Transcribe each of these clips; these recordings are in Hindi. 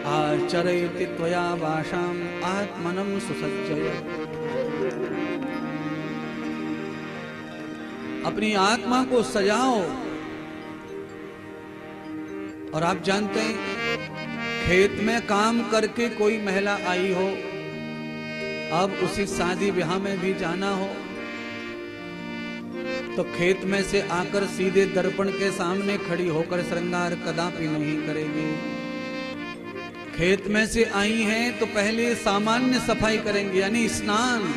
आचरयति त्वया वाशाम आत्मनं सुसज्जय। अपनी आत्मा को सजाओ। और आप जानते हैं, खेत में काम करके कोई महिला आई हो, अब उसी शादी ब्याह में भी जाना हो, तो खेत में से आकर सीधे दर्पण के सामने खड़ी होकर श्रृंगार कदापि नहीं करेगी। खेत में से आई हैं तो पहले सामान्य सफाई करेंगे, यानी स्नान।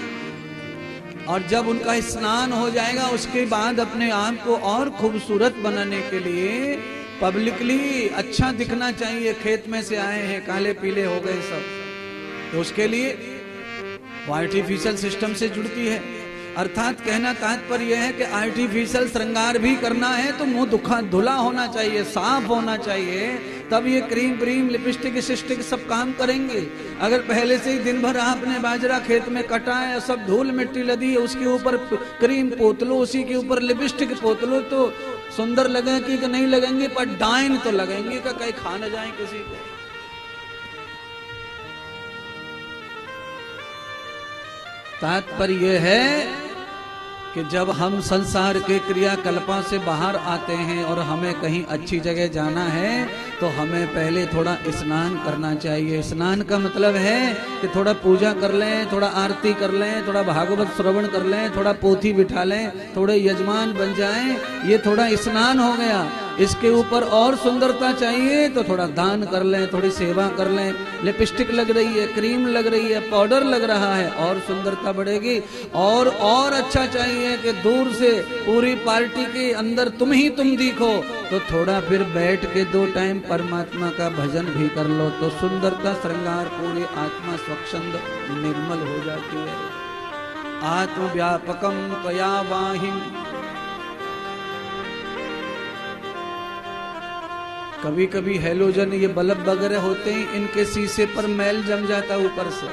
और जब उनका स्नान हो जाएगा उसके बाद अपने आप को और खूबसूरत बनाने के लिए, पब्लिकली अच्छा दिखना चाहिए। खेत में से आए हैं, काले पीले हो गए सब, तो उसके लिए वो आर्टिफिशियल सिस्टम से जुड़ती है। अर्थात कहना तात्पर्य है कि आर्टिफिशियल श्रृंगार भी करना है तो मुंह धुला होना चाहिए, साफ होना चाहिए, तब ये क्रीम ब्रीम लिपस्टिक सिस्टिक सब काम करेंगे। अगर पहले से ही दिन भर आपने बाजरा खेत में कटा है, सब धूल मिट्टी लदी है, उसके ऊपर क्रीम पोत लो, उसी के ऊपर लिपस्टिक पोत लो, तो सुंदर लगेंगी कि नहीं लगेंगे, पर डाइन तो लगेंगे कि कहीं खा न जाए किसी को। तात्पर्य है कि जब हम संसार के क्रियाकल्पों से बाहर आते हैं और हमें कहीं अच्छी जगह जाना है, तो हमें पहले थोड़ा स्नान करना चाहिए। स्नान का मतलब है कि थोड़ा पूजा कर लें, थोड़ा आरती कर लें, थोड़ा भागवत श्रवण कर लें, थोड़ा पोथी बिठा लें, थोड़े यजमान बन जाएं, ये थोड़ा स्नान हो गया। इसके ऊपर और सुंदरता चाहिए तो थोड़ा दान कर लें, थोड़ी सेवा कर लें। लिपस्टिक लग रही है, क्रीम लग रही है, पाउडर लग रहा है, और सुंदरता बढ़ेगी। और अच्छा चाहिए कि दूर से पूरी पार्टी के अंदर तुम ही तुम दिखो, तो थोड़ा फिर बैठ के 2 टाइम परमात्मा का भजन भी कर लो, तो सुंदरता श्रृंगार पूरी आत्मा स्वच्छंद निर्मल हो जाती है। आत्मव्यापकम त्वया वाहिम। कभी कभी हेलोजन ये बल्ब वगैरह होते हैं, इनके शीशे पर मैल जम जाता है ऊपर से,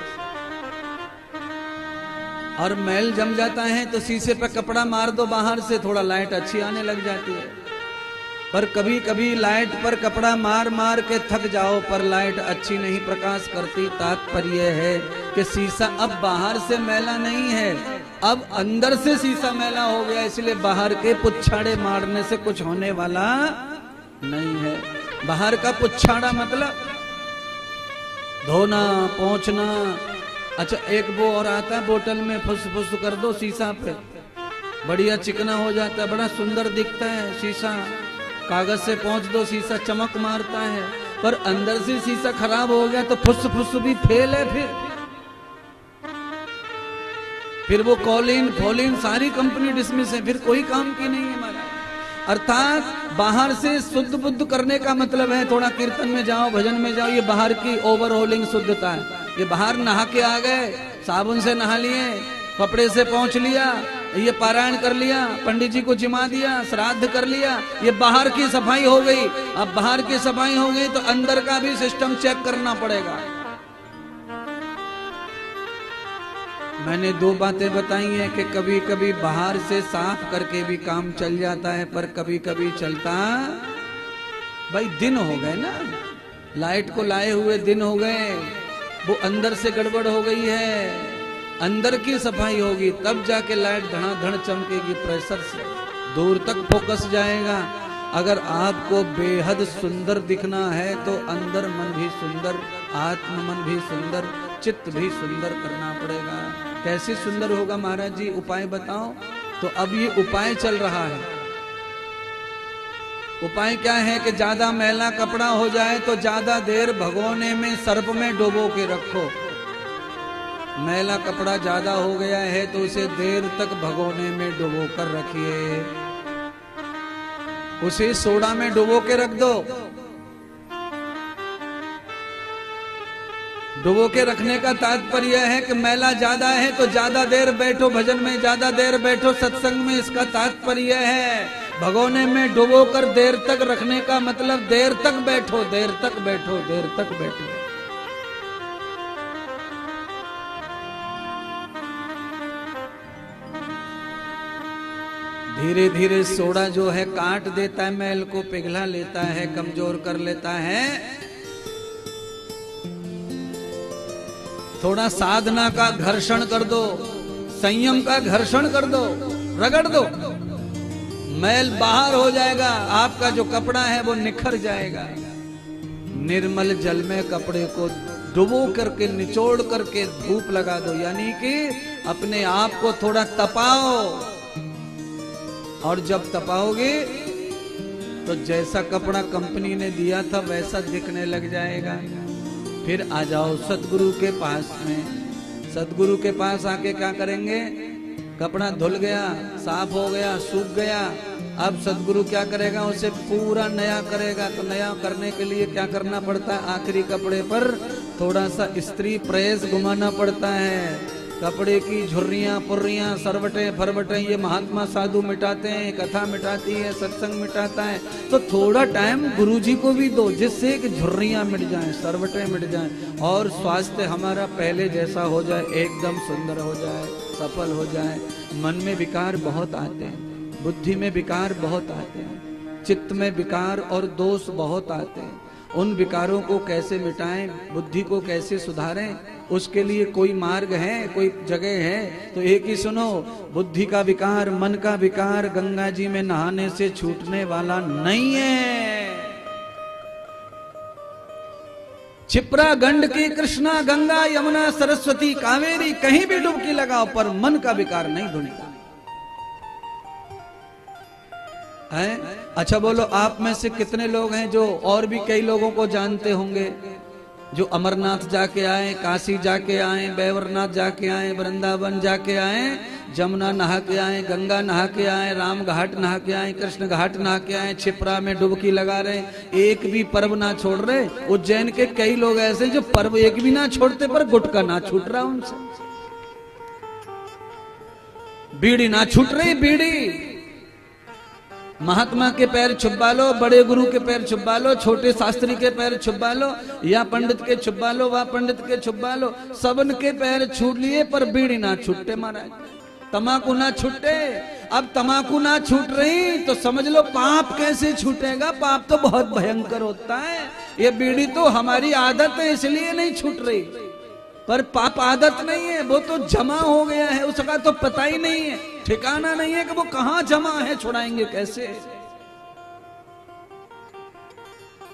और मैल जम जाता है तो शीशे पर कपड़ा मार दो बाहर से, थोड़ा लाइट अच्छी आने लग जाती है। पर कभी कभी लाइट पर कपड़ा मार मार के थक जाओ, पर लाइट अच्छी नहीं प्रकाश करती। तात्पर्य है कि शीशा अब बाहर से मैला नहीं है, अब अंदर से शीशा मैला हो गया, इसलिए बाहर के पुच्छाड़े मारने से कुछ होने वाला नहीं है। बाहर का पुच्छाड़ा मतलब धोना पोंछना। अच्छा, एक वो और आता है, बोतल में फुस फुस कर दो शीशा पे, बढ़िया चिकना हो जाता है, बड़ा सुंदर दिखता है शीशा। कागज से पोंछ दो, शीशा चमक मारता है, पर अंदर से शीशा खराब हो गया तो फुस फुस भी फेल है। फिर वो कॉलिन फोलिन सारी कंपनी डिसमिस है, फिर कोई काम की नहीं है हमारा। अर्थात बाहर से शुद्ध बुद्ध करने का मतलब है थोड़ा कीर्तन में जाओ, भजन में जाओ, ये बाहर की ओवरहोलिंग शुद्धता है। ये बाहर नहा के आ गए, साबुन से नहा लिए, कपड़े से पोंछ लिया, ये पारायण कर लिया, पंडित जी को जिमा दिया, श्राद्ध कर लिया, ये बाहर की सफाई हो गई। अब बाहर की सफाई हो गई तो अंदर का भी सिस्टम चेक करना पड़ेगा। मैंने 2 बातें बताई हैं कि कभी कभी बाहर से साफ करके भी काम चल जाता है, पर कभी कभी चलता, भाई दिन हो गए ना, लाइट को लाए हुए दिन हो गए, वो अंदर से गड़बड़ हो गई है। अंदर की सफाई होगी तब जाके लाइट धड़ाधड़ चमकेगी, प्रेशर से दूर तक फोकस जाएगा। अगर आपको बेहद सुंदर दिखना है तो अंदर मन भी सुंदर, आत्म मन भी सुंदर, चित्त भी सुंदर करना पड़ेगा। कैसे सुंदर होगा महाराज जी, उपाय बताओ। तो अब ये उपाय चल रहा है। उपाय क्या है कि ज्यादा मैला कपड़ा हो जाए तो ज्यादा देर भगोने में सर्प में डुबो के रखो। मैला कपड़ा ज्यादा हो गया है तो उसे देर तक भगोने में डुबो कर रखिए, उसे सोडा में डुबो के रख दो। डुबो के रखने का तात्पर्य है कि मैला ज्यादा है तो ज्यादा देर बैठो भजन में, ज्यादा देर बैठो सत्संग में। इसका तात्पर्य है भगोने में डुबो कर देर तक रखने का मतलब देर तक बैठो, देर तक बैठो, देर तक बैठो। धीरे धीरे सोडा जो है काट देता है मैल को, पिघला लेता है, कमजोर कर लेता है। थोड़ा साधना का घर्षण कर दो, संयम का घर्षण कर दो, रगड़ दो, मैल बाहर हो जाएगा, आपका जो कपड़ा है वो निखर जाएगा। निर्मल जल में कपड़े को डुबो करके निचोड़ करके धूप लगा दो, यानी कि अपने आप को थोड़ा तपाओ, और जब तपाओगे तो जैसा कपड़ा कंपनी ने दिया था वैसा दिखने लग जाएगा। फिर आ जाओ सतगुरु के पास में। सतगुरु के पास आके क्या करेंगे? कपड़ा धुल गया, साफ हो गया, सूख गया, अब सतगुरु क्या करेगा? उसे पूरा नया करेगा। तो नया करने के लिए क्या करना पड़ता है? आखिरी कपड़े पर थोड़ा सा स्त्री प्रेस घुमाना पड़ता है। कपड़े की झुर्रियां पुर्रियां सरवटे फरवटे ये महात्मा साधु मिटाते हैं, कथा मिटाती है, सत्संग मिटाता है। तो थोड़ा टाइम गुरुजी को भी दो, जिससे कि झुर्रियां मिट जाएं, सरवटे मिट जाएं, और स्वास्थ्य हमारा पहले जैसा हो जाए, एकदम सुंदर हो जाए, सफल हो जाए। मन में विकार बहुत आते हैं, बुद्धि में विकार बहुत आते हैं, चित्त में विकार और दोष बहुत आते हैं। उन विकारों को कैसे मिटाएं, बुद्धि को कैसे सुधारें, उसके लिए कोई मार्ग है, कोई जगह है? तो एक ही सुनो, बुद्धि का विकार, मन का विकार गंगा जी में नहाने से छूटने वाला नहीं है। क्षिप्रा गंड की कृष्णा गंगा यमुना सरस्वती कावेरी कहीं भी डुबकी लगाओ, पर मन का विकार नहीं धुलेगा। है? अच्छा बोलो, आप में से कितने लोग हैं जो और भी कई लोगों को जानते होंगे, जो अमरनाथ जाके आए, काशी जाके आए, बैवरनाथ जाके आए, वृंदावन जाके आए, जमुना नहा के आए, गंगा नहा के आए, राम घाट नहा के आए, कृष्ण घाट नहा के आए, क्षिप्रा में डुबकी लगा रहे, एक भी पर्व ना छोड़ रहे। उज्जैन के कई लोग ऐसे जो पर्व एक भी ना छोड़ते, पर गुटका ना छूट रहा उनसे, बीड़ी ना छूट रही, बीड़ी। महात्मा के पैर छुपा लो, बड़े गुरु के पैर छुपा लो, छोटे शास्त्री के पैर छुपा लो, या पंडित के छुपा लो, वह पंडित के छुपा लो, सबन के पैर छूट लिए, पर बीड़ी ना छूटे महाराज, तमाकू ना छूटे। अब तमाकू ना छूट रही तो समझ लो पाप कैसे छूटेगा। पाप तो बहुत भयंकर होता है, ये बीड़ी तो हमारी आदत है इसलिए नहीं छूट रही, पर पाप आदत नहीं है, वो तो जमा हो गया है, उसका तो पता ही नहीं है, ठिकाना नहीं है कि वो कहाँ जमा है, छुड़ाएंगे कैसे?